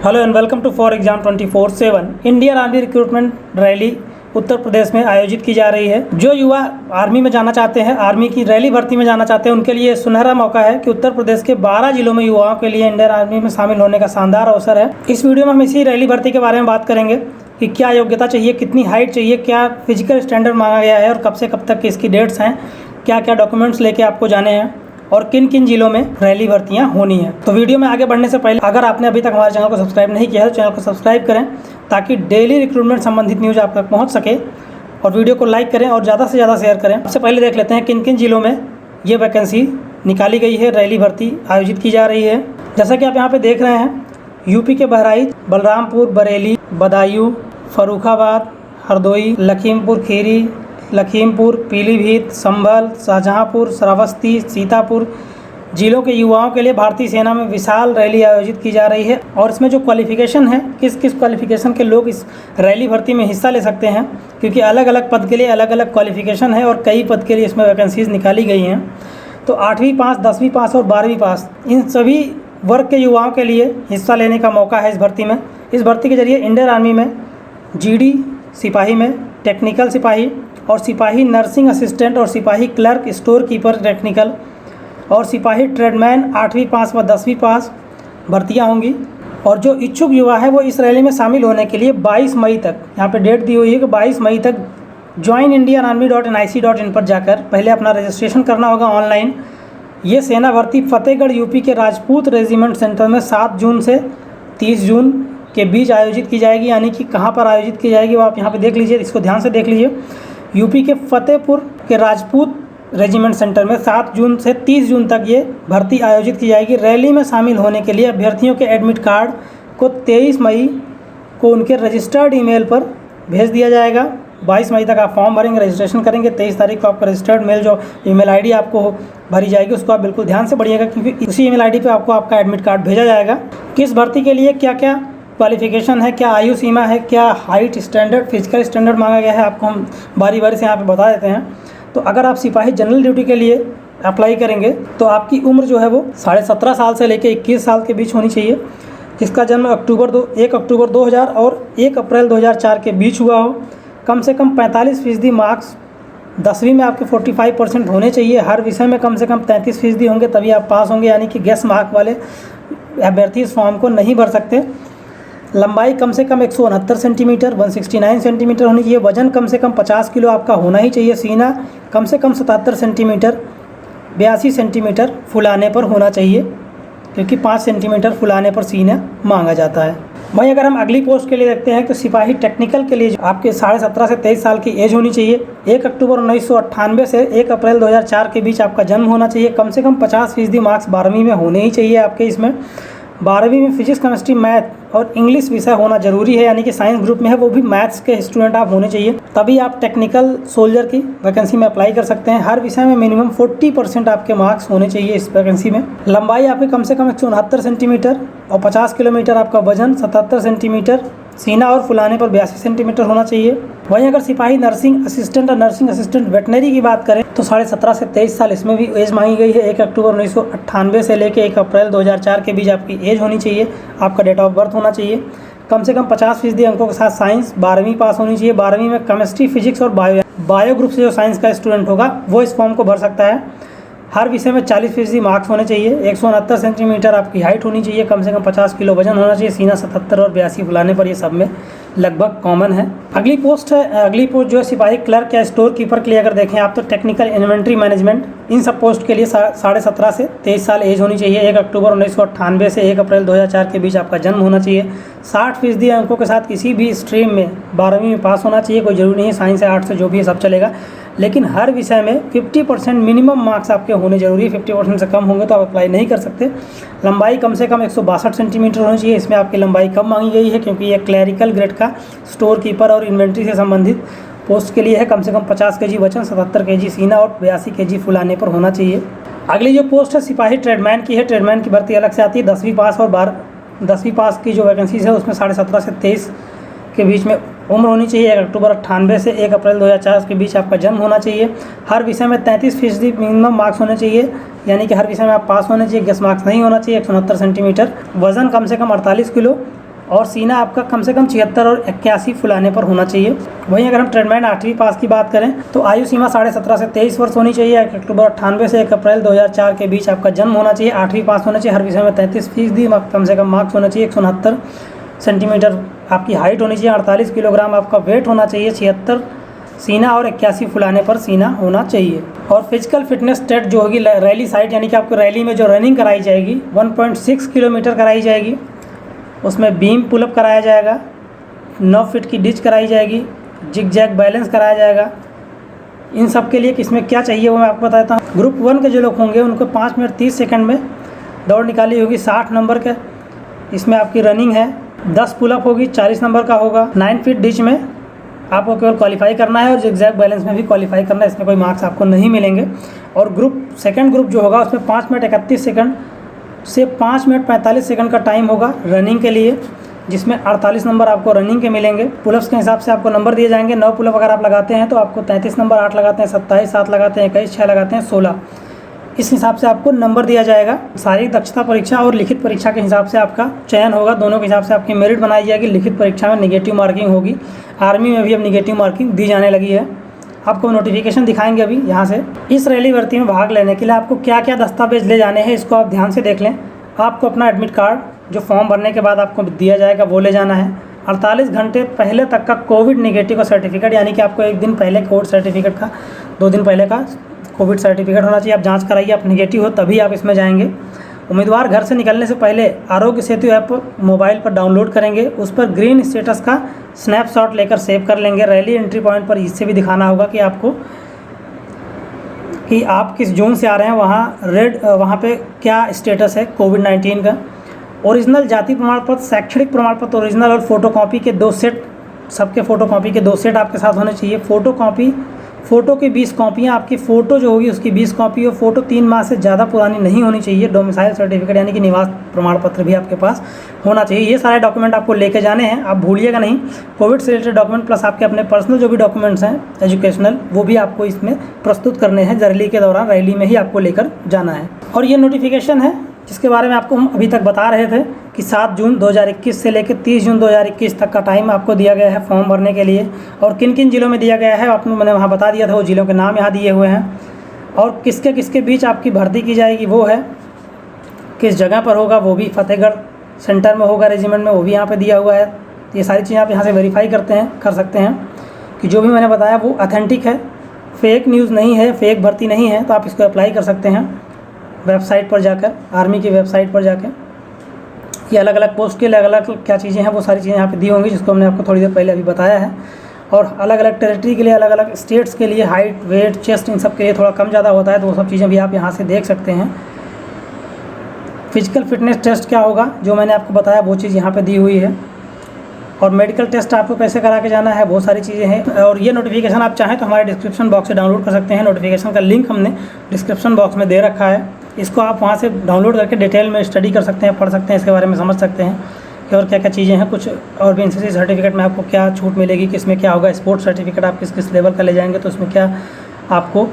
Hello and welcome to for exam 24/7 Indian army recruitment rally Uttar Pradesh में आयोजित की जा रही है। जो युवा आर्मी में जाना चाहते हैं, आर्मी की रैली भर्ती में जाना चाहते हैं, उनके लिए सुनहरा मौका है कि उत्तर प्रदेश के 12 जिलों में युवाओं के लिए इंडियन आर्मी में शामिल होने का शानदार अवसर है। इस वीडियो में हम इसी रैली भर्ती के बारे में बात करेंगे कि क्या योग्यता चाहिए, कितनी हाइट चाहिए, क्या फिजिकल स्टैंडर्ड मांगा गया है और कब से कब तक की इसकी डेट्स हैं, क्या क्या डॉक्यूमेंट्स लेके आपको जाने हैं और किन किन जिलों में रैली भर्तियां होनी है। तो वीडियो में आगे बढ़ने से पहले अगर आपने अभी तक हमारे चैनल को सब्सक्राइब नहीं किया है तो चैनल को सब्सक्राइब करें ताकि डेली रिक्रूटमेंट संबंधित न्यूज़ आप तक पहुंच सके, और वीडियो को लाइक करें और ज़्यादा से ज़्यादा शेयर करें। सबसे पहले देख लेते हैं किन किन जिलों में ये वैकेंसी निकाली गई है, रैली भर्ती आयोजित की जा रही है। जैसा कि आप यहाँ पर देख रहे हैं, यूपी के बहराइच, बलरामपुर, बरेली, बदायूं, फर्रुखाबाद, हरदोई, लखीमपुर खीरी, लखीमपुर, पीलीभीत, संभल, शाहजहांपुर, श्रावस्ती, सीतापुर जिलों के युवाओं के लिए भारतीय सेना में विशाल रैली आयोजित की जा रही है। और इसमें जो क्वालिफिकेशन है, किस किस क्वालिफिकेशन के लोग इस रैली भर्ती में हिस्सा ले सकते हैं, क्योंकि अलग अलग पद के लिए अलग अलग क्वालिफिकेशन है और कई पद के लिए इसमें वैकेंसीज निकाली गई हैं। तो 8वीं पास, 10वीं पास और 12वीं पास, इन सभी वर्ग के युवाओं के लिए हिस्सा लेने का मौका है इस भर्ती में। इस भर्ती के जरिए इंडियन आर्मी में जीडी सिपाही में, टेक्निकल सिपाही और सिपाही नर्सिंग असिस्टेंट और सिपाही क्लर्क, स्टोर कीपर टेक्निकल और सिपाही ट्रेडमैन 8वीं पास व 10वीं पास भर्तियां होंगी। और जो इच्छुक युवा है वो इस रैली में शामिल होने के लिए 22 मई तक, यहाँ पे डेट दी हुई है कि 22 मई तक joinindianarmy.nic.in पर जाकर पहले अपना रजिस्ट्रेशन करना होगा ऑनलाइन। ये सेना भर्ती फतेहगढ़ यूपी के राजपूत रेजिमेंट सेंटर में 7 जून से 30 जून के बीच आयोजित की जाएगी। यानी कि कहाँ पर आयोजित की जाएगी वो आप यहाँ पे देख लीजिए, इसको ध्यान से देख लीजिए। यूपी के फतेहपुर के राजपूत रेजिमेंट सेंटर में 7 जून से 30 जून तक ये भर्ती आयोजित की जाएगी। रैली में शामिल होने के लिए अभ्यर्थियों के एडमिट कार्ड को 23 मई को उनके रजिस्टर्ड ईमेल पर भेज दिया जाएगा। 22 मई तक आप फॉर्म भरेंगे, रजिस्ट्रेशन करेंगे, 23 तारीख को आपका रजिस्टर्ड मेल जो ईमेल आईडी आपको भरी जाएगी उसको आप बिल्कुल ध्यान से पढ़िएगा, क्योंकि उसी ईमेल आईडी पे आपको आपका एडमिट कार्ड भेजा जाएगा। किस भर्ती के लिए क्या क्या क्वालिफिकेशन है, क्या आयु सीमा है, क्या हाइट स्टैंडर्ड, फिजिकल स्टैंडर्ड मांगा गया है, आपको हम बारी बारी से यहाँ पे बता देते हैं। तो अगर आप सिपाही जनरल ड्यूटी के लिए अप्लाई करेंगे तो आपकी उम्र जो है वो 17.5 साल से लेकर 21 साल के बीच होनी चाहिए, जिसका जन्म 1 अक्टूबर 2000 और 1 अप्रैल 2004 के बीच हुआ हो। कम से कम 45% मार्क्स 10वीं में आपके 45% होने चाहिए। हर विषय में कम से कम 33% होंगे तभी आप पास होंगे, यानी कि गेस मार्क वाले अभ्यर्थी इस फॉर्म को नहीं भर सकते। लंबाई कम से कम 169 सेंटीमीटर 169 सेंटीमीटर होनी चाहिए। वजन कम से कम 50 किलो आपका होना ही चाहिए। सीना कम से कम 77 सेंटीमीटर 82 सेंटीमीटर फुलाने पर होना चाहिए, क्योंकि 5 सेंटीमीटर फुलाने पर सीना मांगा जाता है। वहीं अगर हम अगली पोस्ट के लिए देखते हैं तो सिपाही टेक्निकल के लिए आपके 17.5 से 23 साल की एज होनी चाहिए। 1 अक्टूबर 1998 से 1 अप्रैल 2004 के बीच आपका जन्म होना चाहिए। कम से कम 50% मार्क्स 12वीं में होने ही चाहिए आपके। इसमें 12वीं में फिजिक्स, केमिस्ट्री, मैथ और इंग्लिश विषय होना जरूरी है, यानी कि साइंस ग्रुप में है वो भी मैथ्स के स्टूडेंट आप होने चाहिए, तभी आप टेक्निकल सोल्जर की वैकेंसी में अप्लाई कर सकते हैं। हर विषय में मिनिमम 40% आपके मार्क्स होने चाहिए इस वैकेंसी में। लंबाई आपकी कम से कम 169 सेंटीमीटर और 50 किलोमीटर आपका वजन, 77 सेंटीमीटर सीना और फुलाने पर 82 सेंटीमीटर होना चाहिए। वहीं अगर सिपाही नर्सिंग असिस्टेंट और नर्सिंग असिस्टेंट वेटनरी की बात करें तो 17.5 से 23 साल इसमें भी एज मांगी गई है। 1 अक्टूबर 1998 से लेकर 1 अप्रैल 2004 के बीच आपकी एज होनी चाहिए। आपका डेट ऑफ बर्थ होना चाहिए। कम से कम 50% अंकों के साथ साइंस 12वीं पास होनी चाहिए। 12वीं में केमिस्ट्री, फिजिक्स और बायो ग्रुप से जो साइंस का स्टूडेंट होगा वो इस फॉर्म को भर सकता है। हर विषय में 40% मार्क्स होने चाहिए। 169 सेंटीमीटर आपकी हाइट होनी चाहिए। कम से कम 50 किलो वजन होना चाहिए। सीना 77 और 82 फुलाने पर ये सब में लगभग कॉमन है। अगली पोस्ट जो है सिपाही क्लर्क या स्टोर कीपर के लिए अगर देखें आप तो टेक्निकल इन्वेंट्री मैनेजमेंट, इन सब पोस्ट के लिए 17.5 से 23 साल एज होनी चाहिए। 1 अक्टूबर 1998 से 1 अप्रैल 2004 के बीच आपका जन्म होना चाहिए। 60% अंकों के साथ किसी भी स्ट्रीम में 12वीं में पास होना चाहिए। कोई जरूरी नहीं है साइंस या आर्ट्स से, जो भी है सब चलेगा, लेकिन हर विषय में 50% मिनिमम मार्क्स आपके होने जरूरी है। 50% से कम होंगे तो आप अप्लाई नहीं कर सकते। लंबाई कम से कम 162 सेंटीमीटर होनी चाहिए। इसमें आपकी लंबाई कम मांगी गई है क्योंकि ये क्लैरिकल ग्रेड का स्टोर कीपर और इन्वेंट्री से संबंधित पोस्ट के लिए है। कम से कम 50 kg वजन, 77 kg सीना और 82 kg फुलाने पर होना चाहिए। अगली जो पोस्ट है सिपाही ट्रेडमैन की है। ट्रेडमैन की भर्ती अलग से आती है। 10वीं पास और 10वीं पास की जो वैकेंसीज है उसमें 17.5 से 23 के बीच में उम्र होनी चाहिए। 1 अक्टूबर 98 से 1 अप्रैल 2004 के बीच आपका जन्म होना चाहिए। हर विषय में 33% मिनिमम मार्क्स होने चाहिए, यानी कि हर विषय में आप पास होने चाहिए। गेस मार्क्स नहीं होना चाहिए। 169 सेंटीमीटर, वजन कम से कम 48 किलो और सीना आपका कम से कम 76 और 81 फुलाने पर होना चाहिए। वहीं अगर हम ट्रेडमैन 8वीं पास की बात करें तो आयु सीमा 17.5 से 23 वर्ष होनी चाहिए। 1 अक्टूबर 98 से 1 अप्रैल 2004 के बीच आपका जन्म होना चाहिए। 8वीं पास होना चाहिए। हर विषय में 33% कम से कम मार्क्स होना चाहिए। 169 सेंटीमीटर आपकी हाइट होनी चाहिए। 48 किलोग्राम आपका वेट होना चाहिए। 76 सीना और 81 फुलाने पर सीना होना चाहिए। और फिजिकल फिटनेस टेस्ट जो होगी रैली साइट, यानी कि आपको रैली में जो रनिंग कराई जाएगी 1.6 किलोमीटर कराई जाएगी। उसमें बीम पुलअप कराया जाएगा, 9 फीट की डिच कराई जाएगी, जिग जैग बैलेंस कराया जाएगा। इन सब के लिए किसमें क्या चाहिए वो मैं आपको बताता हूँ। ग्रुप 1 के जो लोग होंगे उनको 5 मिनट 30 सेकंड में दौड़ निकाली होगी 60 नंबर के। इसमें आपकी रनिंग है। 10 पुलअप होगी, 40 नंबर का होगा। 9 फीट डिच में आपको केवल क्वालिफाई करना है और जिगजैग बैलेंस में भी क्वालिफाई करना है। इसमें कोई मार्क्स आपको नहीं मिलेंगे। और सेकंड ग्रुप जो होगा उसमें 5 मिनट 31 सेकंड से 5 मिनट 45 सेकंड का टाइम होगा रनिंग के लिए, जिसमें 48 नंबर आपको रनिंग के मिलेंगे। पुलअप्स के हिसाब से आपको नंबर दिए जाएंगे। 9 पुलअप अगर आप लगाते हैं तो आपको 33 नंबर, 8 लगाते हैं 27, 7 लगाते हैं 21, 6 लगाते हैं 16। इस हिसाब से आपको नंबर दिया जाएगा। शारीरिक दक्षता परीक्षा और लिखित परीक्षा के हिसाब से आपका चयन होगा। दोनों के हिसाब से आपकी मेरिट बनाई जाएगी। लिखित परीक्षा में नेगेटिव मार्किंग होगी। आर्मी में भी अब नेगेटिव मार्किंग दी जाने लगी है। आपको नोटिफिकेशन दिखाएंगे अभी यहाँ से। इस रैली भर्ती में भाग लेने के लिए आपको क्या क्या दस्तावेज ले जाने हैं इसको आप ध्यान से देख लें। आपको अपना एडमिट कार्ड जो फॉर्म भरने के बाद आपको दिया जाएगा वो ले जाना है। 48 घंटे पहले तक का कोविड नेगेटिव का सर्टिफिकेट, यानी कि आपको 1 दिन पहले कोविड सर्टिफिकेट का, 2 दिन पहले का कोविड सर्टिफिकेट होना चाहिए। आप जांच कराइए, आप नेगेटिव हो तभी आप इसमें जाएंगे। उम्मीदवार घर से निकलने से पहले आरोग्य सेतु ऐप मोबाइल पर डाउनलोड करेंगे। उस पर ग्रीन स्टेटस का स्नैपशॉट लेकर सेव कर लेंगे। रैली एंट्री पॉइंट पर इससे भी दिखाना होगा कि आपको कि आप किस जोन से आ रहे हैं, वहाँ पे क्या स्टेटस है कोविड-19 का। ओरिजिनल जाति प्रमाण पत्र, शैक्षणिक प्रमाण पत्र ओरिजिनल और फोटोकॉपी के 2 सेट, सबके फोटोकॉपी के 2 सेट आपके साथ होने चाहिए। फ़ोटो की 20 कॉपियाँ, आपकी फ़ोटो जो होगी उसकी 20 कॉपी, और फ़ोटो 3 माह से ज़्यादा पुरानी नहीं होनी चाहिए। डोमिसाइल सर्टिफिकेट यानी कि निवास प्रमाण पत्र भी आपके पास होना चाहिए। ये सारे डॉक्यूमेंट आपको लेके जाने हैं, आप भूलिएगा नहीं। कोविड से रिलेटेड डॉक्यूमेंट प्लस आपके अपने पर्सनल जो भी डॉक्यूमेंट्स हैं एजुकेशनल, वो भी आपको इसमें प्रस्तुत करने हैं। रैली के दौरान रैली में ही आपको लेकर जाना है। और ये नोटिफिकेशन है जिसके बारे में आपको हम अभी तक बता रहे थे कि 7 जून 2021 से लेकर 30 जून 2021 तक का टाइम आपको दिया गया है फॉर्म भरने के लिए। और किन किन ज़िलों में दिया गया है आपको मैंने वहाँ बता दिया था, वो ज़िलों के नाम यहाँ दिए हुए हैं। और किसके किसके बीच आपकी भर्ती की जाएगी वो है, किस जगह पर होगा वो भी फतेहगढ़ सेंटर में होगा रेजिमेंट में, वो भी यहाँ पर दिया हुआ है। ये सारी चीज़ें आप यहाँ से वेरीफाई कर सकते हैं कि जो भी मैंने बताया वो ऑथेंटिक है, फेक न्यूज़ नहीं है, फेक भर्ती नहीं है। तो आप इसको अप्लाई कर सकते हैं वेबसाइट पर जाकर, आर्मी की वेबसाइट पर जाकर। ये अलग अलग पोस्ट के लिए अलग अलग क्या चीज़ें हैं वो सारी चीज़ें यहाँ पे दी होंगी, जिसको हमने आपको थोड़ी देर पहले अभी बताया है। और अलग अलग टेरिटरी के लिए, अलग अलग स्टेट्स के लिए हाइट, वेट, चेस्ट, इन सब के लिए थोड़ा कम ज़्यादा होता है, तो वो सब चीज़ें भी आप यहाँ से देख सकते हैं। फिजिकल फिटनेस टेस्ट क्या होगा जो मैंने आपको बताया वो चीज़ यहाँ पर दी हुई है। और मेडिकल टेस्ट आपको कैसे करा के जाना है वो सारी चीज़ें हैं। और ये नोटिफिकेशन आप चाहें तो हमारे डिस्क्रिप्शन बॉक्स से डाउनलोड कर सकते हैं। नोटिफिकेशन का लिंक हमने डिस्क्रिप्शन बॉक्स में दे रखा है। इसको आप वहाँ से डाउनलोड करके डिटेल में स्टडी कर सकते हैं, पढ़ सकते हैं, इसके बारे में समझ सकते हैं कि और क्या क्या चीज़ें हैं। कुछ और भी एनसीसी सर्टिफिकेट में आपको क्या छूट मिलेगी, किसमें क्या होगा। स्पोर्ट्स सर्टिफिकेट आप किस किस लेवल का ले जाएंगे तो उसमें क्या आपको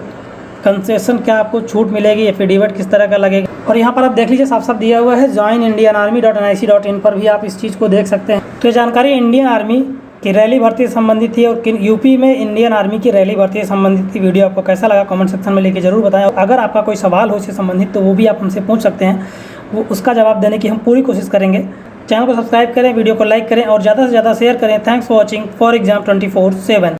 कंसेशन, क्या आपको छूट मिलेगी, एफिडेविट किस तरह का लगेगा। और यहाँ पर आप देख लीजिए साफ साफ दिया हुआ है joinindianarmy.nic.in पर भी आप इस चीज़ को देख सकते हैं। तो ये जानकारी इंडियन आर्मी की रैली भर्ती से संबंधित थी और यूपी में इंडियन आर्मी की रैली भर्ती से संबंधित थी। वीडियो आपको कैसा लगा कमेंट सेक्शन में लेके जरूर बताएं। अगर आपका कोई सवाल हो इससे संबंधित तो वो भी आप हमसे पूछ सकते हैं, वो उसका जवाब देने की हम पूरी कोशिश करेंगे। चैनल को सब्सक्राइब करें, वीडियो को लाइक करें और ज़्यादा से ज़्यादा शेयर करें। Thanks for watching for exam 24/7।